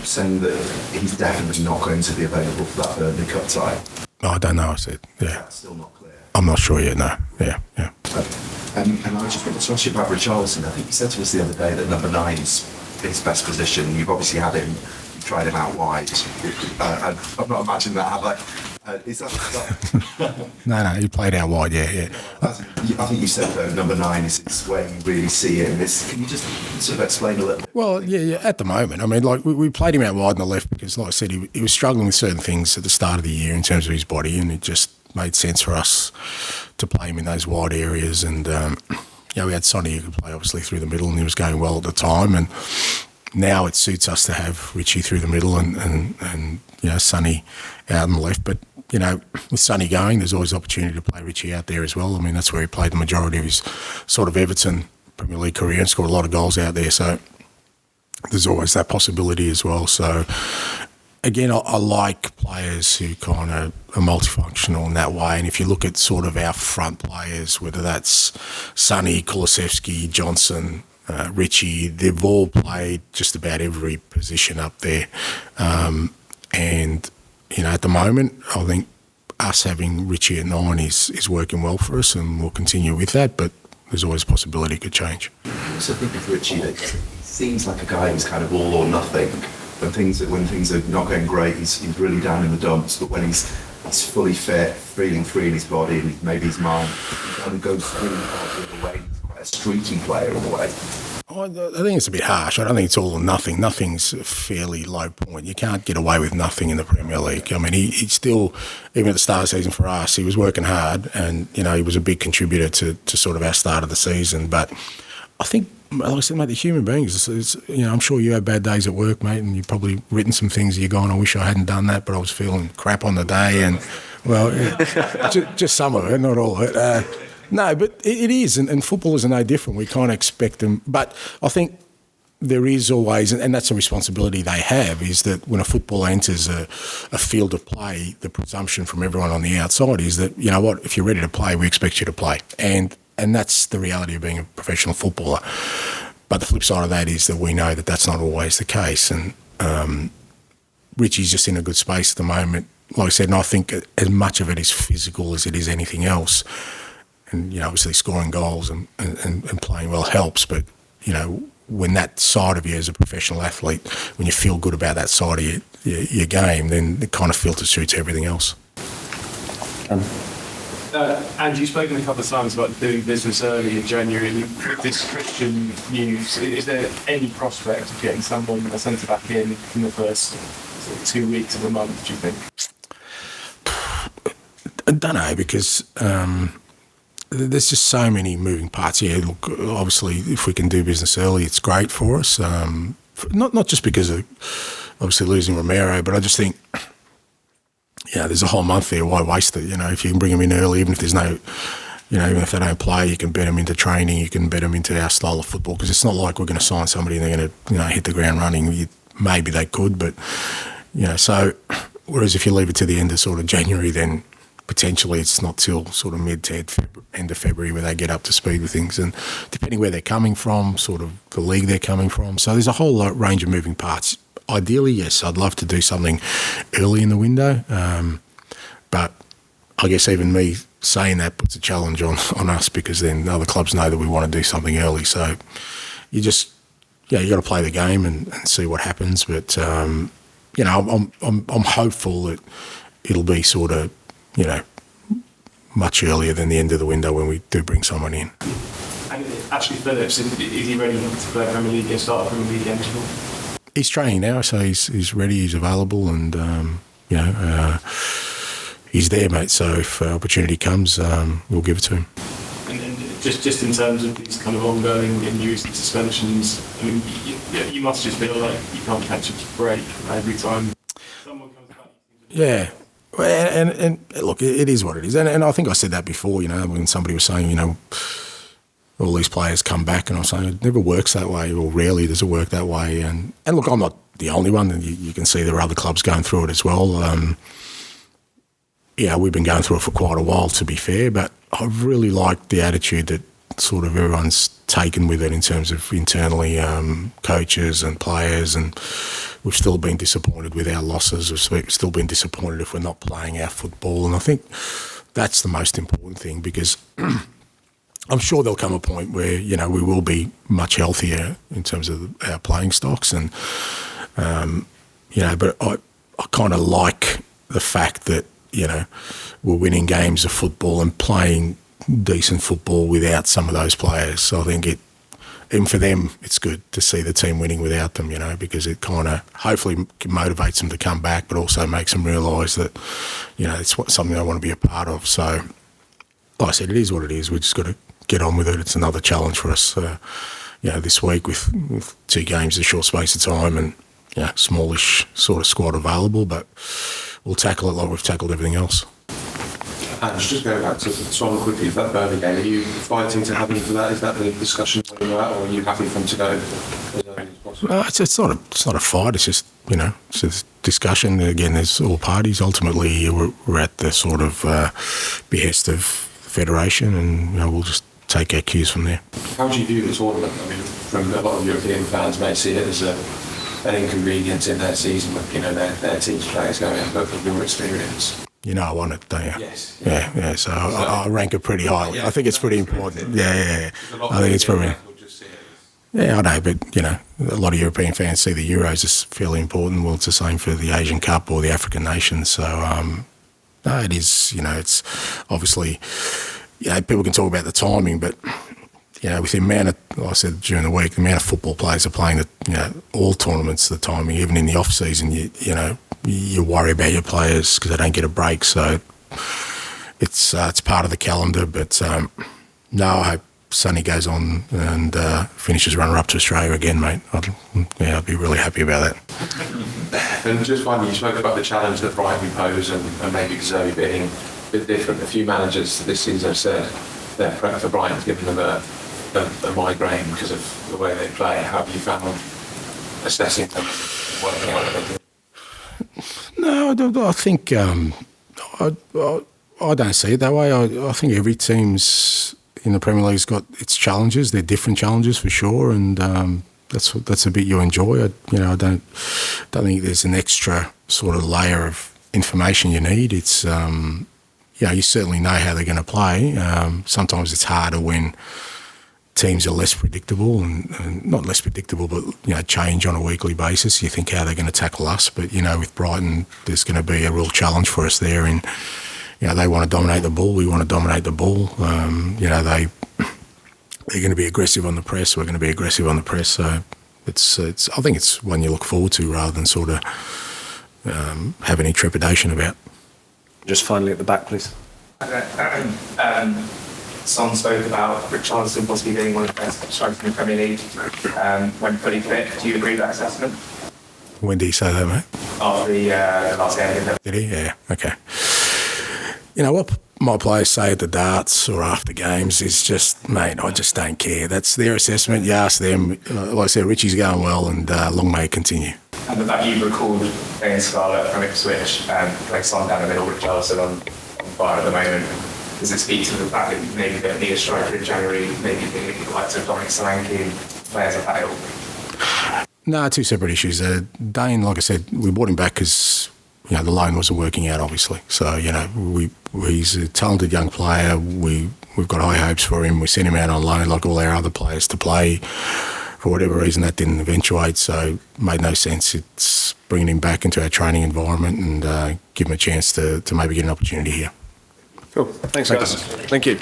saying that he's definitely not going to be available for that Burnley Cup tie? Oh, I don't know, I said, yeah. That's still not clear. I'm not sure yet, no. Yeah. And I just wanted to ask you about Richarlison. I think you said to us the other day that number 9 is his best position. You've obviously had him, you've tried him out wide. I've not imagined that, have I? Is that No, he played out wide, yeah. I think you said that number 9 is where you really see him. Can you just sort of explain a little bit? Well, yeah, at the moment. I mean, like, we played him out wide on the left because, like I said, he was struggling with certain things at the start of the year in terms of his body, and it just made sense for us to play him in those wide areas. And, we had Sonny who could play, obviously, through the middle, and he was going well at the time. And now it suits us to have Richie through the middle and Sonny out on the left. But, with Sonny going, there's always opportunity to play Richie out there as well. I mean, that's where he played the majority of his sort of Everton Premier League career and scored a lot of goals out there. So there's always that possibility as well. So, again, I like players who kind of are multifunctional in that way. And if you look at sort of our front players, whether that's Sonny, Kulusevski, Johnson, Richie, they've all played just about every position up there. At the moment, I think us having Richie at 9 is working well for us, and we'll continue with that, but there's always a possibility it could change. I also think with Richie, that he seems like a guy who's kind of all or nothing. When things are not going great, he's really down in the dumps, but when he's fully fit, feeling free in his body and maybe his mind, he kind of goes really hard the other way. He's quite a streaky player in a way. I think it's a bit harsh. I don't think it's all or nothing. Nothing's a fairly low point. You can't get away with nothing in the Premier League. I mean, he still, even at the start of the season for us, he was working hard, and, he was a big contributor to sort of our start of the season. But I think, like I said, mate, the human beings, I'm sure you have bad days at work, mate, and you've probably written some things that you're going, I wish I hadn't done that, but I was feeling crap on the day. And, well, just some of it, not all of it. No, but it is, and footballers are no different. We can't expect them. But I think there is always, and that's a responsibility they have, is that when a footballer enters a field of play, the presumption from everyone on the outside is that, you know what, if you're ready to play, we expect you to play. And that's the reality of being a professional footballer. But the flip side of that is that we know that that's not always the case. And Richie's just in a good space at the moment. Like I said, and I think as much of it is physical as it is anything else. And, obviously scoring goals and playing well helps. But, when that side of you as a professional athlete, when you feel good about that side of your game, then it kind of filters through to everything else. Ange, you've spoken a couple of times about doing business early in January. With this Christian news, is there any prospect of getting someone, a centre-back in the first 2 weeks of the month, do you think? I don't know, because there's just so many moving parts. Yeah, look, obviously, if we can do business early, it's great for us. Not just because of obviously losing Romero, but I just think, there's a whole month there. Why waste it? If you can bring them in early, even if there's no, even if they don't play, you can bet them into training. You can bet them into our style of football, because it's not like we're going to sign somebody and they're going to, hit the ground running. Maybe they could, but so. Whereas if you leave it to the end of sort of January, then potentially it's not till sort of mid to end of February where they get up to speed with things, and depending where they're coming from, sort of the league they're coming from. So there's a whole range of moving parts. Ideally, yes, I'd love to do something early in the window, but I guess even me saying that puts a challenge on us, because then other clubs know that we want to do something early. So you just, you got to play the game and see what happens. But I'm hopeful that it'll be sort of, much earlier than the end of the window when we do bring someone in. And actually, Phillips, is he ready to play Premier League and start a Premier League again? He's training now, so he's ready, he's available, and he's there, mate. So if opportunity comes, we'll give it to him. And then just in terms of these kind of ongoing injuries and suspensions, I mean, you must just feel like you can't catch a break every time someone comes back. Yeah. And look, it is what it is. And I think I said that before, when somebody was saying, all these players come back, and I was saying it never works that way, or rarely does it work that way. And look, I'm not the only one, and you can see there are other clubs going through it as well. We've been going through it for quite a while, to be fair, but I've really liked the attitude that sort of everyone's taken with it in terms of internally, coaches and players and we've still been disappointed with our losses. We've still been disappointed if we're not playing our football. And I think that's the most important thing, because I'm sure there'll come a point where, we will be much healthier in terms of our playing stocks. And, but I kind of like the fact that, we're winning games of football and playing decent football without some of those players. So I think even for them, it's good to see the team winning without them, because it kind of hopefully motivates them to come back, but also makes them realise that, it's something they want to be a part of. So, like I said, it is what it is. We just got to get on with it. It's another challenge for us, this week with 2 games in a short space of time and, smallish sort of squad available, but we'll tackle it like we've tackled everything else. And just going back to Swan quickly, for that Burnley game, are you fighting to have him for that? Is that the discussion where you're at, or are you happy for him to go as early as possible? It's not a fight. It's just it's a discussion. Again, there's all parties. Ultimately, we're at the sort of behest of the federation, and we'll just take our cues from there. How do you view the tournament? I mean, from a lot of European fans may see it as an inconvenience in their season with their team's players going out, but from your experience. I want it, don't you? Yes. Yeah. So I rank it pretty highly. I think it's pretty important. Yeah. I think it's probably. Yeah, I know, but a lot of European fans see the Euros as fairly important. Well, it's the same for the Asian Cup or the African nations. So no, it is. It's obviously. People can talk about the timing, but with the amount of, like I said during the week, the amount of football players are playing all tournaments, the timing, even in the off season, you worry about your players because they don't get a break. So it's part of the calendar. But no, I hope Sonny goes on and finishes runner-up to Australia again, mate. I'd be really happy about that. And just finally, you spoke about the challenge that Brighton pose and maybe Zoe being a bit different. A few managers this season have said their prep for Brighton's given them a migraine because of the way they play. How have you found assessing them and working out what they do? No, I think I don't see it that way. I think every team's in the Premier League's got its challenges. They're different challenges for sure, and that's a bit you enjoy. I don't think there's an extra sort of layer of information you need. It's you certainly know how they're going to play. Sometimes it's harder when teams are less predictable and not less predictable, but change on a weekly basis. You think how they're going to tackle us, but with Brighton, there's going to be a real challenge for us there. And they want to dominate the ball. We want to dominate the ball. They're going to be aggressive on the press. We're going to be aggressive on the press. So it's. I think it's one you look forward to rather than sort of have any trepidation about. Just finally at the back, please. Son spoke about Richarlison possibly being one of the best strikers in the Premier League when fully fit. Do you agree with that assessment? When did he say that, mate? After the last game. Did he? Yeah, okay. What my players say at the darts or after games is just, mate, I just don't care. That's their assessment. You ask them. Like I said, Richie's going well and long may it continue. And the fact you've recalled playing Scarlett from Ipswich and playing Son down the middle with Richarlison on fire at the moment, does it speak to the fact that maybe they need a striker in January, maybe the likes of Dominic Solanke and players like that ilk? No, 2 separate issues. Dane, like I said, we brought him back because the loan wasn't working out, obviously. So he's a talented young player. We've got high hopes for him. We sent him out on loan like all our other players to play. For whatever reason, that didn't eventuate, so it made no sense. It's bringing him back into our training environment and give him a chance to maybe get an opportunity here. Cool. Thanks, guys. Thank you.